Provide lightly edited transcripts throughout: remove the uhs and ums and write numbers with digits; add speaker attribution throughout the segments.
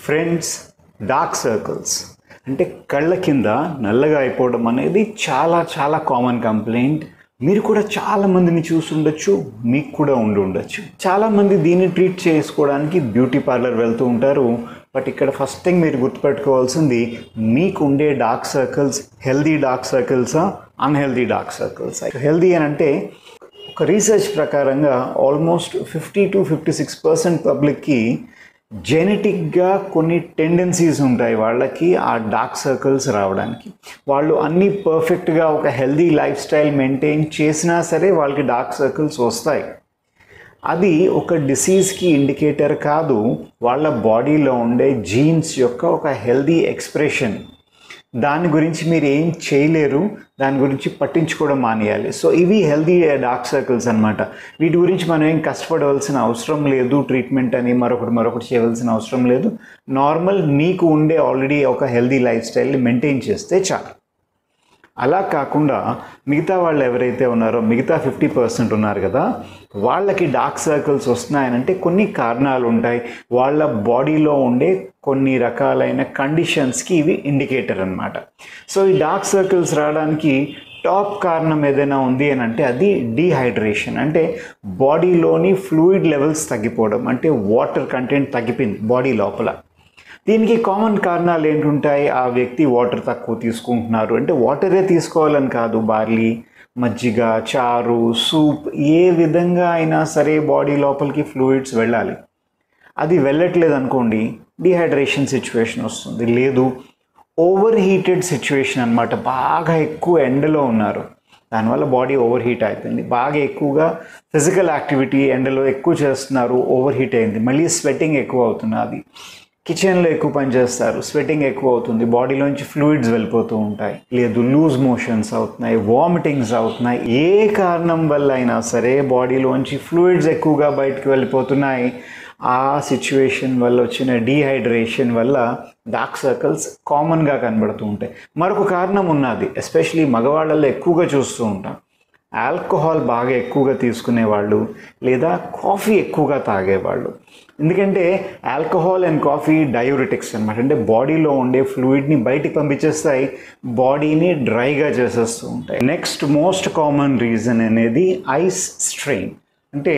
Speaker 1: Friends, dark circles అంటే కళ్ళ కింద నల్లగా అయిపోవడం అనేది చాలా చాలా కామన్ కంప్లైంట్. మీరు కూడా చాలామందిని చూసి ఉండొచ్చు, మీకు కూడా ఉండొచ్చు. చాలామంది దీన్ని ట్రీట్ చేసుకోవడానికి బ్యూటీ పార్లర్ వెళ్తూ ఉంటారు. బట్ ఇక్కడ ఫస్ట్ థింగ్ మీరు గుర్తుపెట్టుకోవాల్సింది, మీకు ఉండే డార్క్ సర్కిల్స్ హెల్దీ డార్క్ సర్కిల్సా, అన్హెల్దీ డార్క్ సర్కిల్స్. హెల్దీ అని అంటే ఒక రీసెర్చ్ ప్రకారంగా ఆల్మోస్ట్ 50-56% పబ్లిక్కి జెనెటిక్గా కొన్ని టెండెన్సీస్ ఉంటాయి వాళ్ళకి ఆ డార్క్ సర్కిల్స్ రావడానికి. వాళ్ళు అన్నీ పర్ఫెక్ట్గా ఒక హెల్దీ లైఫ్ స్టైల్ మెయింటైన్ చేసినా సరే వాళ్ళకి డార్క్ సర్కిల్స్ వస్తాయి. అది ఒక డిసీజ్కి ఇండికేటర్ కాదు, వాళ్ళ బాడీలో ఉండే జీన్స్ యొక్క ఒక హెల్దీ ఎక్స్ప్రెషన్. దాని గురించి మీరు ఏం చేయలేరు, దాని గురించి పట్టించుకోవడం మానేయాలి. సో ఇవి హెల్దీ డార్క్ సర్కిల్స్ అనమాట. వీటి గురించి మనం ఏం కష్టపడవలసిన అవసరం లేదు, ట్రీట్మెంట్ అని మరొకటి చేయవలసిన అవసరం లేదు. నార్మల్ మీకు ఉండే ఆల్రెడీ ఒక హెల్దీ లైఫ్ స్టైల్ని మెయింటైన్ చేస్తే చాలు. అలా కాకుండా మిగతా వాళ్ళు ఎవరైతే ఉన్నారో, మిగతా 50% ఉన్నారు కదా, వాళ్ళకి డార్క్ సర్కిల్స్ వస్తున్నాయనంటే కొన్ని కారణాలు ఉంటాయి. వాళ్ళ బాడీలో ఉండే కొన్ని రకాలైన కండిషన్స్కి ఇవి ఇండికేటర్ అనమాట. సో ఈ డార్క్ సర్కిల్స్ రావడానికి టాప్ కారణం ఏదైనా ఉంది అని అంటే అది డీహైడ్రేషన్. అంటే బాడీలోని ఫ్లూయిడ్ లెవెల్స్ తగ్గిపోవడం, అంటే వాటర్ కంటెంట్ తగ్గిపోయింది బాడీ లోపల. దీనికి కామన్ కారణాలు ఏంటుంటాయి? ఆ వ్యక్తి వాటర్ తక్కువ తీసుకుంటున్నారు అంటే వాటరే తీసుకోవాలని కాదు, బార్లీ, మజ్జిగ, చారు, సూప్, ఏ విధంగా అయినా సరే బాడీ లోపలికి ఫ్లూయిడ్స్ వెళ్ళాలి. అది వెళ్ళట్లేదు అనుకోండి, డీహైడ్రేషన్ సిచ్యువేషన్ వస్తుంది. లేదు, ఓవర్ హీటెడ్ సిచ్యువేషన్ అనమాట. బాగా ఎక్కువ ఎండలో ఉన్నారు, దానివల్ల బాడీ ఓవర్ హీట్ అయిపోయింది. బాగా ఎక్కువగా ఫిజికల్ యాక్టివిటీ ఎండలో ఎక్కువ చేస్తున్నారు, ఓవర్ హీట్ అయింది. మళ్ళీ స్వెట్టింగ్ ఎక్కువ అవుతున్నది. కిచెన్లో ఎక్కువ పని చేస్తారు, స్వెట్టింగ్ ఎక్కువ అవుతుంది, బాడీలోంచి ఫ్లూయిడ్స్ వెళ్ళిపోతూ ఉంటాయి. లేదు, లూజ్ మోషన్స్ అవుతున్నాయి, వామిటింగ్స్ అవుతున్నాయి. ఏ కారణం వల్ల అయినా సరే బాడీలోంచి ఫ్లూయిడ్స్ ఎక్కువగా బయటకు వెళ్ళిపోతున్నాయి. ఆ సిచ్యువేషన్ వల్ల వచ్చిన డీహైడ్రేషన్ వల్ల డార్క్ సర్కిల్స్ కామన్గా కనబడుతూ ఉంటాయి. మరొక కారణం ఉన్నది, ఎస్పెషలీ మగవాళ్ళల్లో ఎక్కువగా చూస్తూ ఉంటాం. ఆల్కహాల్ బాగా ఎక్కువగా తీసుకునేవాళ్ళు, లేదా కాఫీ ఎక్కువగా తాగేవాళ్ళు. ఎందుకంటే ఆల్కహాల్ అండ్ కాఫీ డయూరిటిక్స్ అనమాట. అంటే బాడీలో ఉండే ఫ్లూయిడ్ని బయటికి పంపించేస్తాయి, బాడీని డ్రైగా చేసేస్తూ ఉంటాయి. నెక్స్ట్ మోస్ట్ కామన్ రీజన్ అనేది ఐస్ స్ట్రెయిన్. అంటే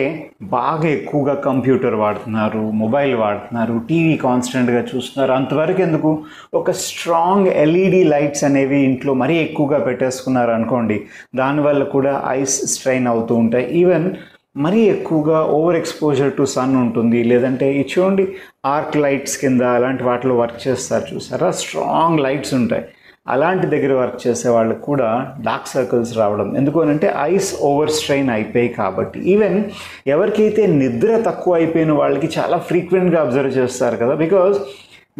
Speaker 1: బాగా ఎక్కువగా కంప్యూటర్ వాడుతున్నారు, మొబైల్ వాడుతున్నారు, టీవీ కాన్స్టెంట్గా చూస్తున్నారు. అంతవరకు ఎందుకు, ఒక స్ట్రాంగ్ ఎల్ఈడి లైట్స్ అనేవి ఇంట్లో మరీ ఎక్కువగా పెట్టేసుకున్నారు అనుకోండి, దానివల్ల కూడా ఐస్ స్ట్రెయిన్ అవుతూ ఉంటాయి. ఈవెన్ మరీ ఎక్కువగా ఓవర్ ఎక్స్పోజర్ టు సన్ ఉంటుంది, లేదంటే చూడండి ఆర్క్ లైట్స్ కింద అలాంటి వాటిలో వర్క్ చేస్తారు చూసారా, స్ట్రాంగ్ లైట్స్ ఉంటాయి, అలాంటి దగ్గర వర్క్ చేసే వాళ్ళకి కూడా డార్క్ సర్కిల్స్ రావడం. ఎందుకు అని అంటే ఐస్ ఓవర్ స్ట్రెయిన్ అయిపోయి కాబట్టి. ఈవెన్ ఎవరికైతే నిద్ర తక్కువ అయిపోయిన వాళ్ళకి చాలా ఫ్రీక్వెంట్గా అబ్జర్వ్ చేస్తారు కదా, బికాజ్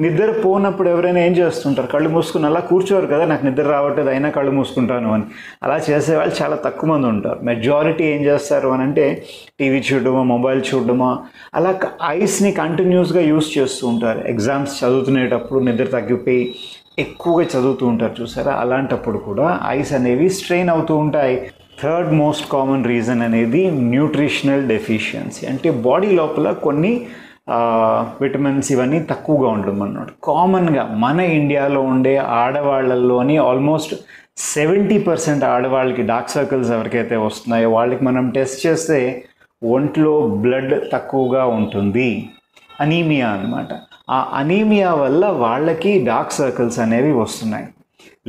Speaker 1: నిద్ర పోనప్పుడు ఎవరైనా ఏం చేస్తుంటారు, కళ్ళు మూసుకుని అలా కూర్చోరు కదా, నాకు నిద్ర రావట్లేదు అయినా కళ్ళు మూసుకుంటాను అని. అలా చేసేవాళ్ళు చాలా తక్కువ మంది ఉంటారు. మెజారిటీ ఏం చేస్తారు అని అంటే టీవీ చూడడమో, మొబైల్ చూడడమో, అలా ఐస్ని కంటిన్యూస్గా యూస్ చేస్తూ ఉంటారు. ఎగ్జామ్స్ చదువుతునేటప్పుడు నిద్ర తగ్గిపోయి ఎక్కువగా చదువుతూ ఉంటారు చూసారా, అలాంటప్పుడు కూడా ఐస్ అనేవి స్ట్రెయిన్ అవుతూ ఉంటాయి. థర్డ్ మోస్ట్ కామన్ రీజన్ అనేది న్యూట్రిషనల్ డెఫిషియన్సీ. అంటే బాడీ లోపల కొన్ని విటమిన్స్ ఇవన్నీ తక్కువగా ఉండడం అన్నమాట. కామన్గా మన ఇండియాలో ఉండే ఆడవాళ్ళల్లోని ఆల్మోస్ట్ 70% ఆడవాళ్ళకి డార్క్ సర్కిల్స్ ఎవరికైతే వస్తున్నాయో వాళ్ళకి మనం టెస్ట్ చేస్తే ఒంట్లో బ్లడ్ తక్కువగా ఉంటుంది, అనీమియా అనమాట. ఆ అనీమియా వల్ల వాళ్ళకి డార్క్ సర్కిల్స్ అనేవి వస్తున్నాయి.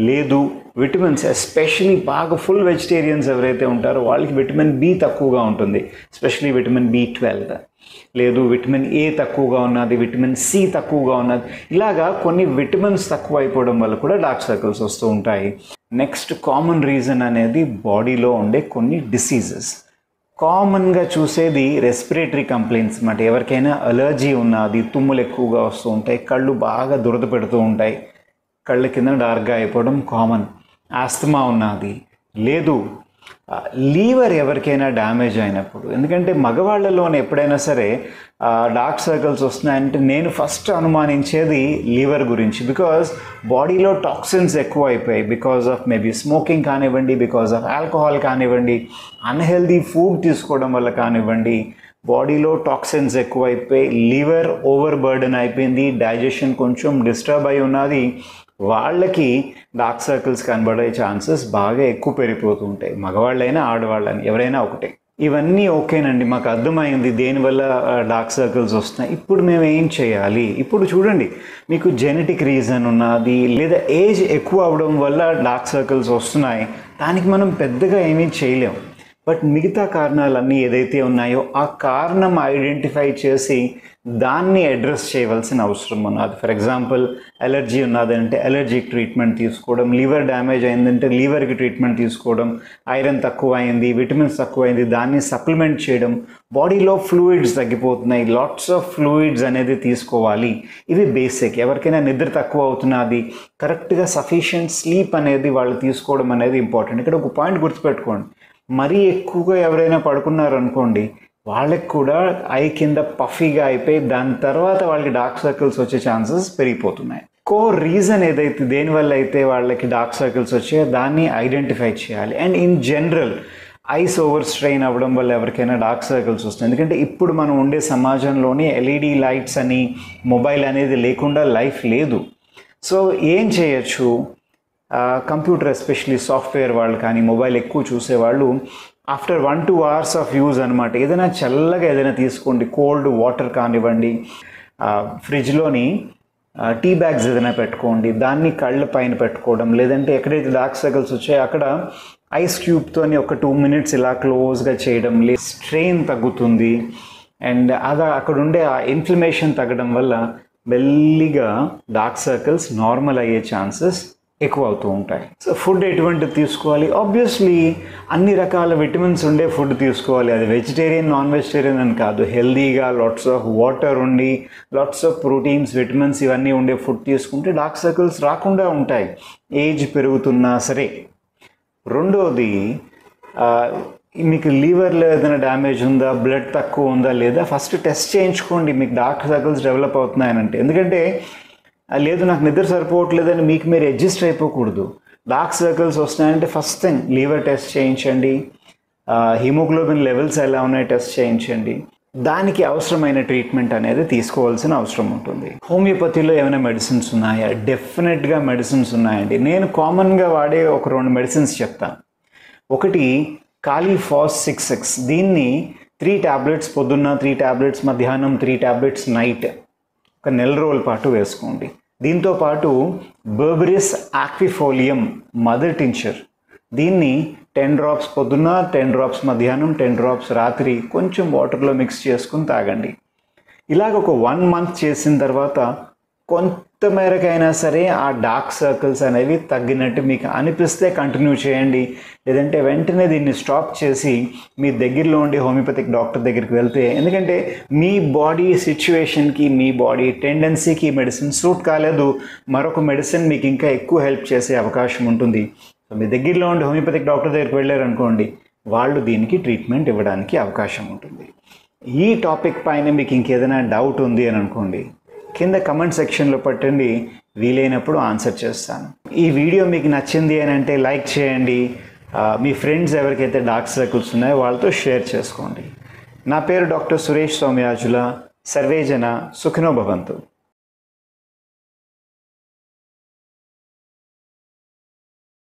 Speaker 1: లేదు, విటమిన్స్, ఎస్పెషలీ బాగా ఫుల్ వెజిటేరియన్స్ ఎవరైతే ఉంటారో వాళ్ళకి విటమిన్ బి తక్కువగా ఉంటుంది, ఎస్పెషలీ విటమిన్ B12. లేదు, విటమిన్ ఏ తక్కువగా ఉన్నది, విటమిన్ సి తక్కువగా ఉన్నది. ఇలాగా కొన్ని విటమిన్స్ తక్కువ అయిపోవడం వల్ల కూడా డార్క్ సర్కిల్స్ వస్తూ ఉంటాయి. నెక్స్ట్ కామన్ రీజన్ అనేది బాడీలో ఉండే కొన్ని డిసీజెస్. కామన్గా చూసేది రెస్పిరేటరీ కంప్లైంట్స్ అన్నమాట. ఎవరికైనా అలర్జీ ఉన్నది, తుమ్ములు ఎక్కువగా వస్తూ ఉంటాయి, కళ్ళు బాగా దురద పెడుతూ ఉంటాయి, కళ్ళ కింద డార్క్గా అయిపోవడం కామన్. ఆస్తమా ఉన్నది. లేదు, లీవర్ ఎవరికైనా డ్యామేజ్ అయినప్పుడు, ఎందుకంటే మగవాళ్ళలోనే ఎప్పుడైనా సరే డార్క్ సర్కిల్స్ వస్తున్నాయంటే నేను ఫస్ట్ అనుమానించేది లీవర్ గురించి. బికాజ్ బాడీలో టాక్సిన్స్ ఎక్కువ అయిపోయాయి, బికాజ్ ఆఫ్ మేబీ స్మోకింగ్ కానివ్వండి, బికాజ్ ఆఫ్ ఆల్కహాల్ కానివ్వండి, అన్హెల్దీ ఫుడ్ తీసుకోవడం వల్ల కానివ్వండి, బాడీలో టాక్సిన్స్ ఎక్కువైపోయి లివర్ ఓవర్ బర్డెన్ అయిపోయింది, డైజెషన్ కొంచెం డిస్టర్బ్ అయి ఉన్నది, వాళ్ళకి డార్క్ సర్కిల్స్ కనబడే ఛాన్సెస్ బాగా ఎక్కువ పెరిగిపోతుంటాయి. మగవాళ్ళైనా ఆడవాళ్ళని ఎవరైనా ఒకటే. ఇవన్నీ ఓకేనండి, మాకు అర్థమైంది దేనివల్ల డార్క్ సర్కిల్స్ వస్తున్నాయి. ఇప్పుడు మేము ఏం చేయాలి? ఇప్పుడు చూడండి, మీకు జెనెటిక్ రీజన్ ఉన్నది లేదా ఏజ్ ఎక్కువ అవడం వల్ల డార్క్ సర్కిల్స్ వస్తున్నాయి, దానికి మనం పెద్దగా ఏమీ చేయలేం. బట్ మిగతా కారణాలన్నీ ఏదైతే ఉన్నాయో ఆ కారణం ఐడెంటిఫై చేసి దాన్ని అడ్రస్ చేయవలసిన అవసరం ఉన్నది. ఫర్ ఎగ్జాంపుల్ ఎలర్జీ ఉన్నదంటే ఎలర్జీకి ట్రీట్మెంట్ తీసుకోవడం, లివర్ డ్యామేజ్ అయిందంటే లివర్కి ట్రీట్మెంట్ తీసుకోవడం, ఐరన్ తక్కువ అయింది, విటమిన్స్ తక్కువ అయింది, దాన్ని సప్లిమెంట్ చేయడం, బాడీలో ఫ్లూయిడ్స్ తగ్గిపోతున్నాయి, లాట్స్ ఆఫ్ ఫ్లూయిడ్స్ అనేది తీసుకోవాలి. ఇవి బేసిక్. ఎవరికైనా నిద్ర తక్కువ అవుతున్నది, కరెక్ట్గా సఫిషియంట్ స్లీప్ అనేది వాళ్ళు తీసుకోవడం అనేది ఇంపార్టెంట్. ఇక్కడ ఒక పాయింట్ గుర్తుపెట్టుకోండి, మరీ ఎక్కువగా ఎవరైనా పడుకున్నారనుకోండి, వాళ్ళకి కూడా ఐ కింద పఫీగా అయిపోయి దాని తర్వాత వాళ్ళకి డార్క్ సర్కిల్స్ వచ్చే ఛాన్సెస్ పెరిగిపోతున్నాయి. కోర్ రీజన్ ఏదైతే దేనివల్ల అయితే వాళ్ళకి డార్క్ సర్కిల్స్ వచ్చాయో దాన్ని ఐడెంటిఫై చేయాలి. And in general ice over strain అవ్వడం వల్ల ఎవరికైనా డార్క్ సర్కిల్స్ వస్తాయి. ఎందుకంటే ఇప్పుడు మనం ఉండే సమాజంలోనే ఎల్ఈడి లైట్స్ అని, మొబైల్ అనేది లేకుండా లైఫ్ లేదు. సో ఏం చేయొచ్చు? కంప్యూటర్ ఎస్పెషలీ సాఫ్ట్వేర్ వాళ్ళు కానీ మొబైల్ ఎక్కువ చూసేవాళ్ళు ఆఫ్టర్ 1-2 hours ఆఫ్ యూజ్ అనమాట, ఏదైనా చల్లగా ఏదైనా తీసుకోండి, కోల్డ్ వాటర్ కానివ్వండి, ఫ్రిడ్జ్లోని టీ బ్యాగ్స్ ఏదైనా పెట్టుకోండి, దాన్ని కళ్ళ పైన పెట్టుకోవడం, లేదంటే ఎక్కడైతే డార్క్ సర్కిల్స్ వచ్చాయో అక్కడ ఐస్ క్యూబ్తోని ఒక 2 minutes ఇలా క్లోజ్గా చేయడం, స్ట్రెయిన్ తగ్గుతుంది. అండ్ అక్కడ ఉండే ఆ ఇన్ఫ్లమేషన్ తగ్గడం వల్ల మెల్లిగా డార్క్ సర్కిల్స్ నార్మల్ అయ్యే ఛాన్సెస్ ఎక్కువ అవుతూ ఉంటాయి. సో ఫుడ్ ఎటువంటిది తీసుకోవాలి? ఆబ్వియస్లీ అన్ని రకాల విటమిన్స్ ఉండే ఫుడ్ తీసుకోవాలి. అది వెజిటేరియన్, నాన్ వెజిటేరియన్ అని కాదు, హెల్దీగా లాట్స్ ఆఫ్ వాటర్ ఉండి, లాట్స్ ఆఫ్ ప్రోటీన్స్, విటమిన్స్ ఇవన్నీ ఉండే ఫుడ్ తీసుకుంటే డార్క్ సర్కిల్స్ రాకుండా ఉంటాయి ఏజ్ పెరుగుతున్నా సరే. రెండోది, మీకు లివర్లో ఏదైనా డ్యామేజ్ ఉందా, బ్లడ్ తక్కువ ఉందా లేదా ఫస్ట్ టెస్ట్ చేయించుకోండి మీకు డార్క్ సర్కిల్స్ డెవలప్ అవుతున్నాయనంటే. ఎందుకంటే లేదు నాకు నిద్ర సరిపోవట్లేదని మీకు మీరు అడ్జస్ట్ అయిపోకూడదు. డార్క్ సర్కిల్స్ వస్తున్నాయంటే ఫస్ట్ థింగ్ లివర్ టెస్ట్ చేయించండి, హిమోగ్లోబిన్ లెవెల్స్ ఎలా ఉన్నాయి టెస్ట్ చేయించండి. దానికి అవసరమైన ట్రీట్మెంట్ అనేది తీసుకోవాల్సిన అవసరం ఉంటుంది. హోమియోపతిలో ఏమైనా మెడిసిన్స్ ఉన్నాయా? డెఫినెట్గా మెడిసిన్స్ ఉన్నాయండి. నేను కామన్గా వాడే ఒక 2 మెడిసిన్స్ చెప్తాను. ఒకటి కాలిఫాస్ 6-6, దీన్ని 3 tablets పొద్దున్న, 3 tablets మధ్యాహ్నం, 3 tablets నైట్, ఒక నెల రోజుల పాటు వేసుకోండి. దీంతో పాటు బర్బెరిస్ ఆక్విఫోలియం మదర్ టించర్, దీన్ని 10 drops పొద్దున్న, 10 drops మధ్యాహ్నం, 10 drops రాత్రి కొంచెం వాటర్లో మిక్స్ చేసుకుని తాగండి. ఇలాగ ఒక 1 month చేసిన తర్వాత కొంత మేరకైనా సరే ఆ డార్క్ సర్కిల్స్ అనేవి తగ్గినట్టు మీకు అనిపిస్తే కంటిన్యూ చేయండి. లేదంటే వెంటనే దీన్ని స్టాప్ చేసి మీ దగ్గరలో ఉండే హోమియోపతిక్ డాక్టర్ దగ్గరికి వెళ్తే, ఎందుకంటే మీ బాడీ సిచ్యువేషన్కి, మీ బాడీ టెండెన్సీకి మెడిసిన్ సూట్ కాలేదు, మరొక మెడిసిన్ మీకు ఇంకా ఎక్కువ హెల్ప్ చేసే అవకాశం ఉంటుంది. సో మీ దగ్గరలో ఉండే హోమియోపతిక్ డాక్టర్ దగ్గరికి వెళ్ళారనుకోండి, వాళ్ళు దీనికి ట్రీట్మెంట్ ఇవ్వడానికి అవకాశం ఉంటుంది. ఈ టాపిక్ పైన మీకు ఇంకేదైనా డౌట్ ఉంది అని అనుకోండి, కింద కమెంట్ సెక్షన్లో పెట్టండి, వీలైనప్పుడు ఆన్సర్ చేస్తాను. ఈ వీడియో మీకు నచ్చింది అని అంటే లైక్ చేయండి, మీ ఫ్రెండ్స్ ఎవరికైతే డార్క్ సర్కిల్స్ ఉన్నాయో వాళ్ళతో షేర్ చేసుకోండి. నా పేరు డాక్టర్ సురేష్ సౌమ్యాజుల. సర్వేజన సుఖినో భవంతు.